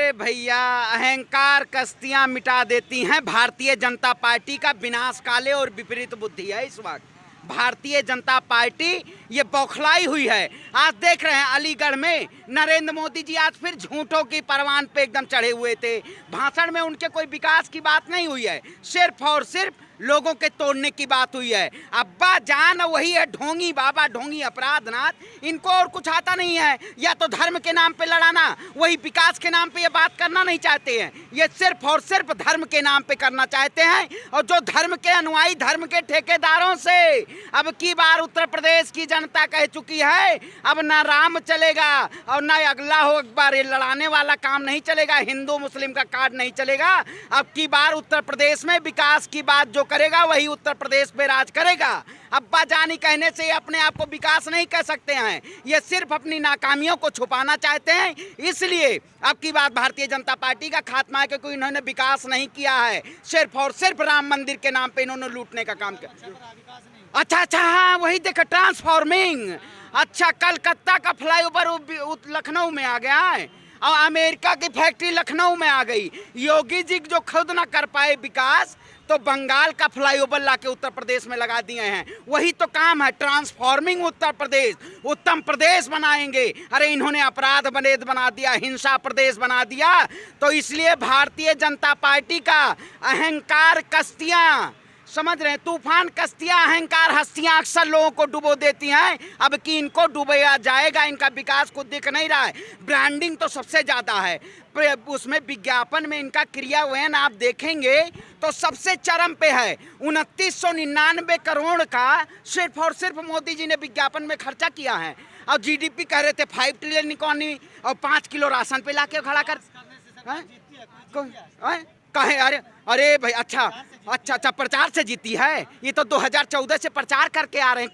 अरे भैया, अहंकार कश्तियां मिटा देती हैं। भारतीय जनता पार्टी का विनाश काले और विपरीत बुद्धि है इस वक्त। भारतीय जनता पार्टी ये बौखलाई हुई है। आज देख रहे हैं अलीगढ़ में नरेंद्र मोदी जी आज फिर झूठों की परवान पे एकदम चढ़े हुए थे। भाषण में उनके कोई विकास की बात नहीं हुई है, सिर्फ और सिर्फ लोगों के तोड़ने की बात हुई है। अब्बा जान वही है ढोंगी बाबा, ढोंगी अपराधनाथ। इनको और कुछ आता नहीं है, या तो धर्म के नाम पे लड़ाना, वही विकास के नाम पे ये बात करना नहीं चाहते हैं। ये सिर्फ और सिर्फ धर्म के नाम पे करना चाहते हैं। और जो धर्म के अनुयायी, धर्म के ठेकेदारों से अब की बार उत्तर प्रदेश की जनता कह चुकी है, अब ना राम चलेगा और ना अगला हो अकबर, ये लड़ाने वाला काम नहीं चलेगा, हिंदू मुस्लिम का कार्ड नहीं चलेगा। अब की बार उत्तर प्रदेश में विकास की बात जो करेगा वही उत्तर प्रदेश पे राज करेगा। अब्बा जानी कहने से अपने आप को विकास नहीं कह सकते हैं, ये सिर्फ अपनी नाकामियों को छुपाना चाहते हैं। इसलिए अब की बात भारतीय जनता पार्टी का खात्मा है, क्योंकि इन्होंने विकास नहीं किया है, सिर्फ और सिर्फ राम मंदिर के नाम पे इन्होंने लूटने का काम किया। अच्छा, हाँ वही देखो, ट्रांसफॉर्मिंग। अच्छा, कलकत्ता का फ्लाईओवर लखनऊ में आ गया है और अमेरिका की फैक्ट्री लखनऊ में आ गई। योगी जी जो खुद ना कर पाए विकास, तो बंगाल का फ्लाईओवर लाके उत्तर प्रदेश में लगा दिए हैं। वही तो काम है, ट्रांसफॉर्मिंग उत्तर प्रदेश, उत्तम प्रदेश बनाएंगे। अरे इन्होंने अपराध प्रदेश बना दिया, हिंसा प्रदेश बना दिया। तो इसलिए भारतीय जनता पार्टी का अहंकार कश्तियां, समझ रहे हैं, तूफान कश्तियां अहंकार हस्तियां अक्सर लोगों को डुबो देती हैं। अब कि इनको डुबोया जाएगा, इनका विकास कुछ दिख नहीं रहा है। ब्रांडिंग तो सबसे ज़्यादा है, उसमें विज्ञापन में इनका क्रियान्वयन आप देखेंगे तो सबसे चरम पे है। 2999 करोड़ का सिर्फ और सिर्फ मोदी जी ने विज्ञापन में खर्चा किया है। और जीडीपी कह रहे थे 5 ट्रिलियन इकोनॉमी, और 5 किलो राशन पे लाके खड़ा कर कहे। अरे भाई, अच्छा प्रचार से जीती है। ये तो 2014 से प्रचार करके आ रहे हैं।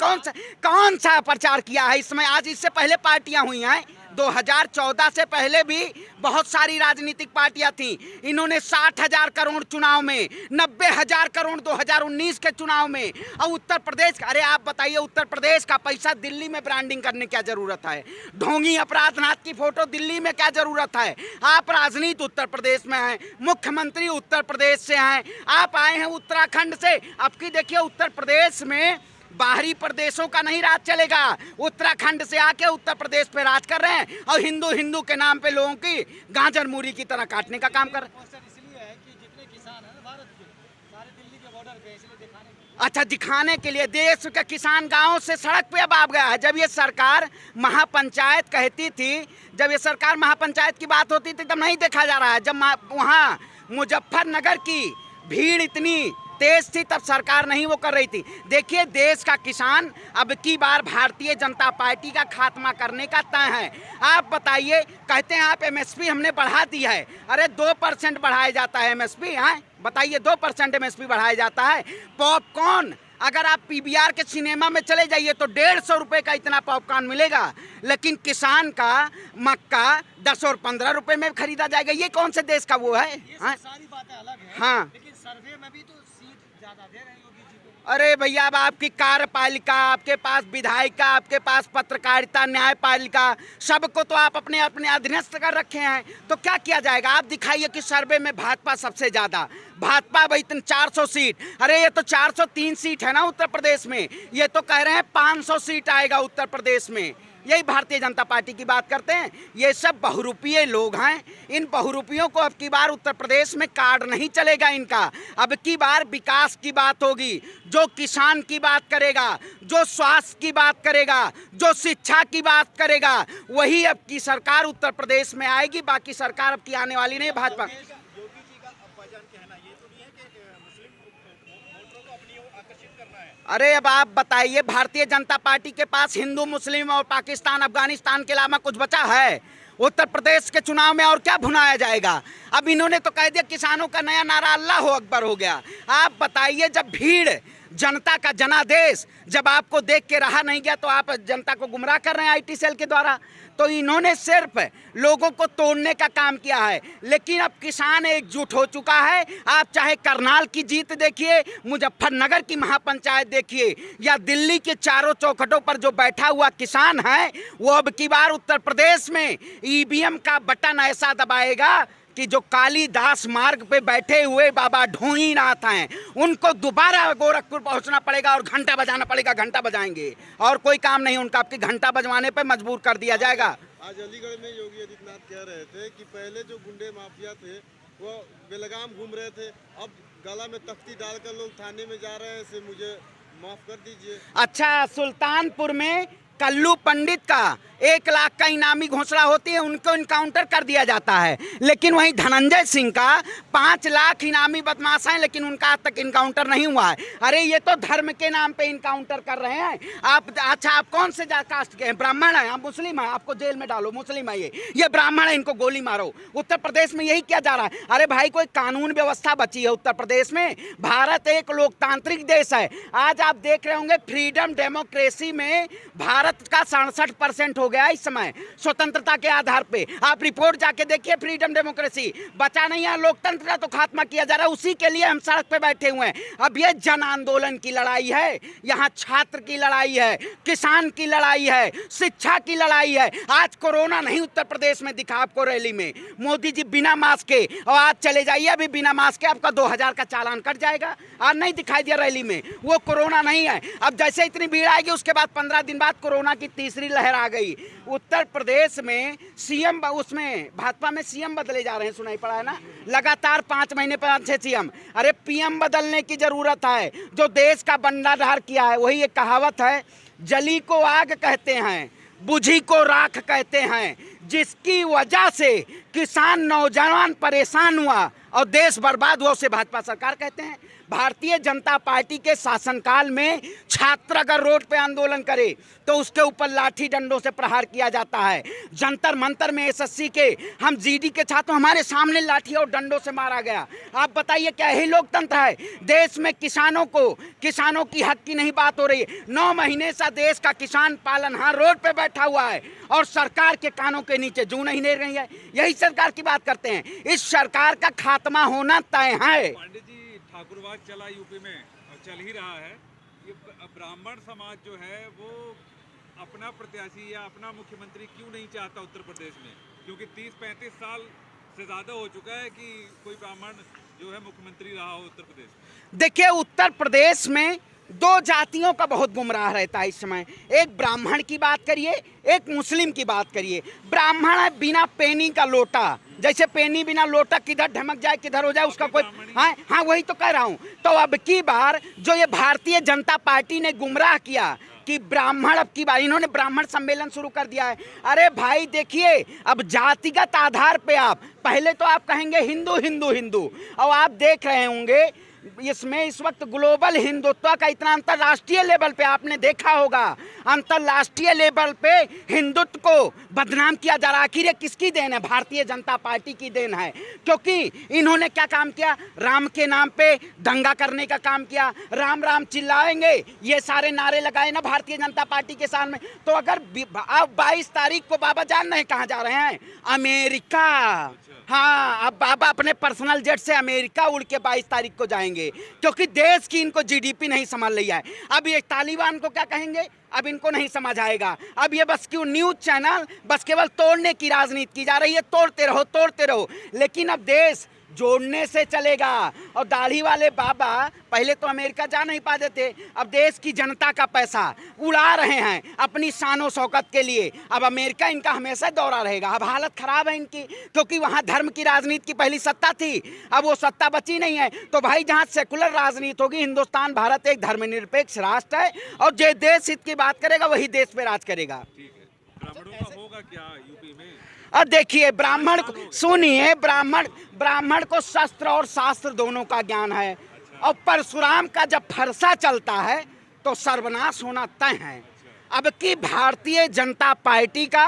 कौन सा प्रचार किया है इसमें? आज इससे पहले पार्टियां हुई हैं, 2014 से पहले भी बहुत सारी राजनीतिक पार्टियां थी। इन्होंने 60,000 करोड़ चुनाव में, 90,000 करोड़ 2019 के चुनाव में। और उत्तर प्रदेश, अरे आप बताइए, उत्तर प्रदेश का पैसा दिल्ली में ब्रांडिंग करने क्या जरूरत है? ढोंगी अपराधनाथ की फोटो दिल्ली में क्या जरूरत है? आप राजनीति उत्तर प्रदेश में हैं, मुख्यमंत्री उत्तर प्रदेश से हैं, आप आए हैं उत्तराखंड से। आपकी देखिए उत्तर प्रदेश में बाहरी प्रदेशों का नहीं राज चलेगा, उत्तराखंड से आके उत्तर प्रदेश पे राज कर रहे हैं और हिंदू हिंदू के नाम पे लोगों की गाजर मूरी की तरह काटने का काम कर रहे हैं। इसलिए है कि जितने किसान हैं भारत के सारे दिल्ली के बॉर्डर पे, इसलिए दिखाने के लिए देश का किसान गांव से सड़क पे अब आ गया है। जब ये सरकार महापंचायत कहती थी, जब ये सरकार महापंचायत की बात होती थी तब नहीं देखा जा रहा है। जब वहाँ मुजफ्फरनगर की भीड़ इतनी तेज थी तब सरकार नहीं वो कर रही थी। देखिए, देश का किसान अब की बार भारतीय जनता पार्टी का खात्मा करने का तय है। आप बताइए, कहते हैं आप एमएसपी हमने बढ़ा दी है। अरे 2% बढ़ाया जाता है एमएसपी, हैं? बताइए, 2% एमएसपी बढ़ाया जाता है। पॉपकॉर्न अगर आप पीवीआर के सिनेमा में चले जाइए तो 150 रुपये का इतना पॉपकॉर्न मिलेगा, लेकिन किसान का मक्का 10 और 15 रुपये में खरीदा जाएगा। ये कौन से देश का वो है? सारी बातें अलग है, हाँ, लेकिन सर्वे में भी तो सीट ज्यादा दे रहे हैं योगी जी को। अरे भैया, अब आपकी कार्यपालिका, आपके पास विधायिका, आपके पास पत्रकारिता, न्यायपालिका, सबको तो आप अपने अपने अधीनस्थ कर रखे हैं। तो क्या किया जाएगा? आप दिखाइए कि सर्वे में भाजपा सबसे ज़्यादा, भाजपा भाई 400 सीट। अरे ये तो 403 सीट है ना उत्तर प्रदेश में, ये तो कह रहे हैं 500 सीट आएगा उत्तर प्रदेश में। यही भारतीय जनता पार्टी की बात करते हैं। ये सब बहुरूपीय लोग हैं, इन बहुरूपियों को अब की बार उत्तर प्रदेश में कार्ड नहीं चलेगा इनका। अब की बार विकास की बात होगी, जो किसान की बात करेगा, जो स्वास्थ्य की बात करेगा, जो शिक्षा की बात करेगा, वही अब की सरकार उत्तर प्रदेश में आएगी। बाकी सरकार अब की आने वाली नहीं भाजपा। अरे अब आप बताइए, भारतीय जनता पार्टी के पास हिंदू मुस्लिम और पाकिस्तान अफगानिस्तान के अलावा कुछ बचा है? उत्तर प्रदेश के चुनाव में और क्या भुनाया जाएगा? अब इन्होंने तो कह दिया किसानों का नया नारा अल्लाह हो अकबर हो गया। आप बताइए, जब भीड़, जनता का जनादेश जब आपको देख के रहा नहीं गया तो आप जनता को गुमराह कर रहे हैं आईटी सेल के द्वारा। तो इन्होंने सिर्फ लोगों को तोड़ने का काम किया है। लेकिन अब किसान एकजुट हो चुका है। आप चाहे करनाल की जीत देखिए, मुजफ्फरनगर की महापंचायत देखिए, या दिल्ली के चारों चौखटों पर जो बैठा हुआ किसान है, वो अब की बार उत्तर प्रदेश में ईवीएम का बटन ऐसा दबाएगा कि जो कालीदास मार्ग पे बैठे हुए बाबा ढोईनाथ हैं, उनको दोबारा गोरखपुर पहुंचना पड़ेगा और घंटा बजाना पड़ेगा। घंटा बजाएंगे और कोई काम नहीं उनका, आपकी घंटा बजवाने पे मजबूर कर दिया जाएगा। आज अलीगढ़ में योगी आदित्यनाथ कह रहे थे कि पहले जो गुंडे माफिया थे वो बेलगाम घूम रहे थे, अब गला में तख्ती डालकर लोग थाने में जा रहे हैं, इसे मुझे माफ कर दीजिए। अच्छा, सुल्तानपुर में कल्लू पंडित का 1 लाख का इनामी घोषणा होती है, उनको इनकाउंटर कर दिया जाता है। लेकिन वहीं धनंजय सिंह का 5 लाख इनामी बदमाश हैं, लेकिन उनका आज तक इनकाउंटर नहीं हुआ है। अरे ये तो धर्म के नाम पे इनकाउंटर कर रहे हैं आप। अच्छा, आप कौन से कास्ट के हैं? ब्राह्मण हैं, आप मुस्लिम हैं, आपको जेल में डालो। मुस्लिम है ये ब्राह्मण है, इनको गोली मारो। उत्तर प्रदेश में यही किया जा रहा है। अरे भाई, कोई कानून व्यवस्था बची है उत्तर प्रदेश में? भारत एक लोकतांत्रिक देश है। आज आप देख रहे होंगे फ्रीडम डेमोक्रेसी में भारत का 67% हो गया इस समय स्वतंत्रता के आधार पे। आप रिपोर्ट जाके देखिए, फ्रीडम डेमोक्रेसी बचा नहीं है। लोकतंत्र का तो खात्मा किया जा रहा है, उसी के लिए हम सड़क पे बैठे हुए हैं। अब ये जन आंदोलन की लड़ाई है, यहाँ छात्र की लड़ाई है, किसान की लड़ाई है, शिक्षा की लड़ाई है। आज कोरोना नहीं उत्तर प्रदेश में दिखा आपको रैली में। मोदी जी बिना मास्क के, और आज चले जाइए अभी बिना मास्क के, आपका 2000 का चालान कट जाएगा। आज नहीं दिखाई दिया रैली में, वो कोरोना नहीं है। अब जैसे इतनी भीड़ आएगी, उसके बाद 15 दिन बाद कोरोना की तीसरी लहर आ गई। उत्तर प्रदेश में सीएम, उसमें भाजपा में सीएम बदले जा रहे हैं, सुनाई पड़ा है ना, लगातार 5 महीने पर अच्छे सीएम। अरे पीएम बदलने की जरूरत है, जो देश का बंडाधार किया है। वही एक कहावत है, जली को आग कहते हैं, बुझी को राख कहते हैं। जिसकी वजह से किसान नौजवान परेशान हुआ और देश बर्बाद हुआ, उसे भाजपा सरकार कहते हैं। भारतीय जनता पार्टी के शासनकाल में छात्र अगर रोड पे आंदोलन करे तो उसके ऊपर लाठी डंडों से प्रहार किया जाता है। जंतर मंतर में एसएससी के हम जीडी के छात्र, हमारे सामने लाठी और डंडों से मारा गया। आप बताइए, क्या यही लोकतंत्र है? देश में किसानों की हक की नहीं बात हो रही है। 9 महीने से देश का किसान पालनहार रोड पे बैठा हुआ है और सरकार के कानों के नीचे जू नहीं ले रही है। यही सरकार की बात करते हैं। इस सरकार का खात्मा होना तय है। ठाकुरवाद चला यूपी में और चल ही रहा है। ये ब्राह्मण समाज जो है वो अपना प्रत्याशी या अपना मुख्यमंत्री क्यों नहीं चाहता उत्तर प्रदेश में? क्योंकि 30-35 साल से ज़्यादा हो चुका है कि कोई ब्राह्मण जो है मुख्यमंत्री रहा हो उत्तर प्रदेश में। देखिए, उत्तर प्रदेश में 2 जातियों का बहुत गुमराह रहता है इस समय। एक ब्राह्मण की बात करिए, एक मुस्लिम की बात करिए। ब्राह्मण है बिना पेनी का लोटा, जैसे पेनी बिना लोटा किधर ढमक जाए किधर हो जाए उसका कोई। हाँ, वही तो कह रहा हूँ। तो अब की बार जो ये भारतीय जनता पार्टी ने गुमराह किया कि ब्राह्मण, अब की बार इन्होंने ब्राह्मण सम्मेलन शुरू कर दिया है। अरे भाई देखिए, अब जातिगत आधार पे आप पहले तो आप कहेंगे हिंदू हिंदू हिंदू, और आप देख रहे होंगे इसमें इस वक्त ग्लोबल हिंदुत्व का इतना अंतर्राष्ट्रीय लेवल पे आपने देखा होगा, अंतर्राष्ट्रीय लेवल पे हिंदुत्व को बदनाम किया जा रहा है। आखिर ये किसकी देन है? भारतीय जनता पार्टी की देन है। क्योंकि इन्होंने क्या काम किया? राम के नाम पे दंगा करने का काम किया। राम राम चिल्लाएंगे, ये सारे नारे लगाए ना भारतीय जनता पार्टी के सामने। तो अगर अब 22 तारीख को बाबा जान रहे हैं कहाँ जा रहे हैं? अमेरिका। हाँ, अब बाबा अपने पर्सनल जेट से अमेरिका उड़ के 22 तारीख को जाएंगे, क्योंकि देश की इनको जीडीपी नहीं संभाल रही है। अब ये तालिबान को क्या कहेंगे? अब इनको नहीं समझ आएगा। अब ये बस क्यों न्यूज चैनल बस केवल तोड़ने की राजनीति की जा रही है, तोड़ते रहो। लेकिन अब देश जोड़ने से चलेगा। और दाढ़ी वाले बाबा पहले तो अमेरिका जा नहीं पाते थे, अब देश की जनता का पैसा उड़ा रहे हैं अपनी शान शौकत के लिए। अब अमेरिका इनका हमेशा दौरा रहेगा। अब हालत खराब है इनकी, क्योंकि वहाँ धर्म की राजनीति की पहली सत्ता थी, अब वो सत्ता बची नहीं है। तो भाई जहाँ सेकुलर राजनीति होगी, हिंदुस्तान भारत एक धर्मनिरपेक्ष राष्ट्र है और जो देश हित की बात करेगा वही देश पे राज करेगा। ब्राह्मणों का होगा क्या यूपी में? अब देखिए, ब्राह्मण को सुनिए, ब्राह्मण को शस्त्र और शास्त्र दोनों का ज्ञान है। और परशुराम का जब फरसा चलता है तो सर्वनाश होना तय है। अब की भारतीय जनता पार्टी का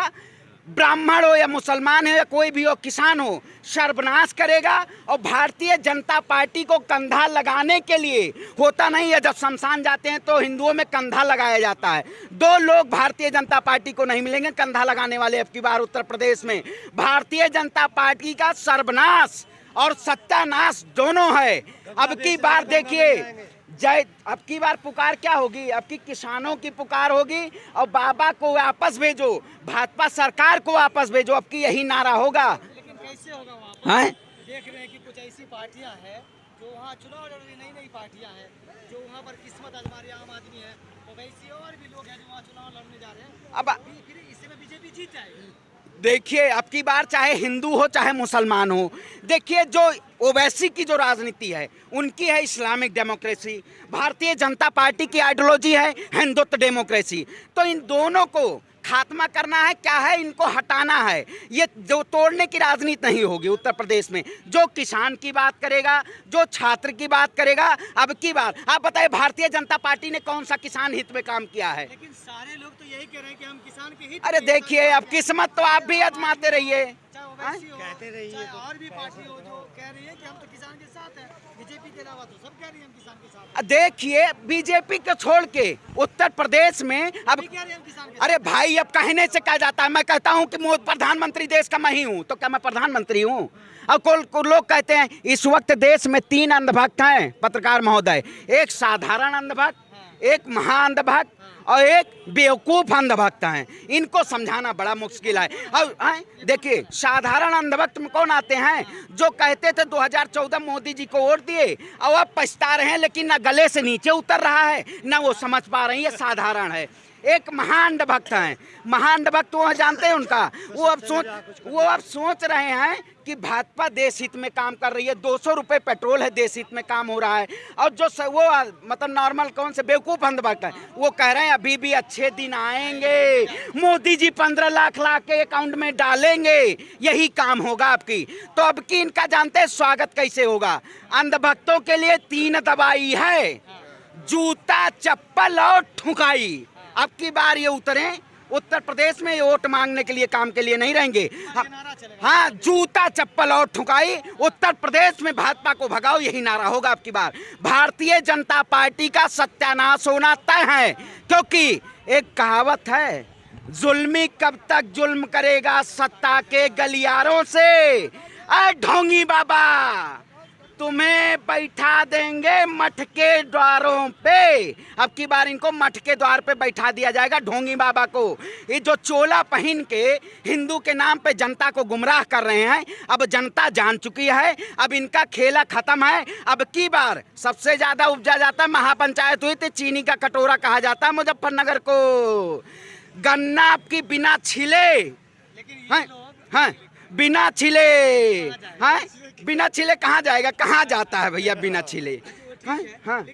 ब्राह्मण हो या मुसलमान हो या कोई भी हो, किसान हो, सर्वनाश करेगा। और भारतीय जनता पार्टी को कंधा लगाने के लिए होता नहीं है, जब शमशान जाते हैं तो हिंदुओं में कंधा लगाया जाता है। 2 लोग भारतीय जनता पार्टी को नहीं मिलेंगे कंधा लगाने वाले अब की बार उत्तर प्रदेश में। भारतीय जनता पार्टी का सर्वनाश और सत्यानाश दोनों है। अब की बार देखिए, अब की बार पुकार क्या होगी? अब की किसानों की पुकार होगी और बाबा को वापस भेजो, भाजपा सरकार को वापस भेजो। अब की यही नारा होगा। लेकिन कैसे होगा? हैं। देख रहे हैं कि कुछ ऐसी पार्टियां हैं जो वहाँ चुनाव लड़ रही, नई नई पार्टियां हैं जो वहाँ पर किस्मत आजमा आम आदमी है, तो वैसे और भी लोग हैं जो वहाँ चुनाव लड़ने जा रहे हैं। अब फिर इससे में बीजेपी जीत जाएगी। देखिए, अब की बार चाहे हिंदू हो चाहे मुसलमान हो, देखिए जो ओवैसी की जो राजनीति है उनकी है Islamic democracy, Bharatiya Janata party की आइडियोलॉजी है हिंदुत्व डेमोक्रेसी। तो इन दोनों को खात्मा करना है, क्या है, इनको हटाना है। ये जो तोड़ने की राजनीति नहीं होगी उत्तर प्रदेश में। जो किसान की बात करेगा, जो छात्र की बात करेगा, अब की बात आप बताइए भारतीय जनता पार्टी ने कौन सा किसान हित में काम किया है? लेकिन सारे लोग तो यही कह रहे हैं कि हम किसान के हित अरे में, देखिए, अब किस्मत तो आप भी आजमाते रहिए। चाहे ओवैसी हो, चाहे और भी पार्टी हो जो कह रही है कि हम तो किसान के साथ हैं, बीजेपी के अलावा तो सब कह रही है हम किसान के साथ हैं। देखिए, बीजेपी को छोड़ के उत्तर प्रदेश में अब कह रहे हैं हम किसान के अरे भाई, अब कहने से कहा जाता है। मैं कहता हूं कि प्रधानमंत्री देश का मैं ही हूं, तो क्या मैं प्रधानमंत्री हूं? और कुछ लोग कहते हैं इस वक्त देश में 3 अंधभक्त हैं पत्रकार महोदय, एक साधारण अंधभक्त, एक महाअंधभक्त और एक बेवकूफ अंधभक्त हैं। इनको समझाना बड़ा मुश्किल है। और देखिए, साधारण अंधभक्त में कौन आते हैं? जो कहते थे 2014 मोदी जी को वोट दिए और अब पछता रहे हैं, लेकिन ना गले से नीचे उतर रहा है ना वो समझ पा रहे हैं। ये साधारण है। एक महान भक्त हैं, महान भक्त वो जानते हैं उनका, वो अब सोच रहे हैं कि भाजपा देश हित में काम कर रही है। 200 रुपये पेट्रोल है, देश हित में काम हो रहा है। और जो वो मतलब नॉर्मल कौन से बेवकूफ़ अंधभक्त है, वो कह रहे हैं अभी भी अच्छे दिन आएंगे, मोदी जी 15 लाख के अकाउंट में डालेंगे, यही काम होगा आपकी। तो अब की इनका जानते हैं स्वागत कैसे होगा? अंधभक्तों के लिए 3 दवाई है, जूता, चप्पल और ठुकाई। अब की बार ये उतरे उत्तर प्रदेश में, ये वोट मांगने के लिए, काम के लिए नहीं रहेंगे। हाँ, जूता, चप्पल और ठुकाई, उत्तर प्रदेश में भाजपा को भगाओ, यही नारा होगा अब की बार। भारतीय जनता पार्टी का सत्यानाश होना तय है, क्योंकि एक कहावत है, जुल्मी कब तक जुल्म करेगा सत्ता के गलियारों से। अरे ढोंगी बाबा, तुम्हें बैठा देंगे मठ के द्वारों पे। अब की बार इनको मठ के द्वार पे बैठा दिया जाएगा, ढोंगी बाबा को। ये जो चोला पहन के हिंदू के नाम पे जनता को गुमराह कर रहे हैं, अब जनता जान चुकी है, अब इनका खेला खत्म है। अब की बार सबसे ज्यादा उपजा जाता है, महापंचायत हुई थी, चीनी का कटोरा कहा जाता है मुजफ्फरनगर को। गन्ना आपकी बिना छिले, हाँ, बिना छिले, हाँ, बिना छिले कहाँ जाएगा? कहाँ जाता है भैया बिना छिले? हाँ, हाँ।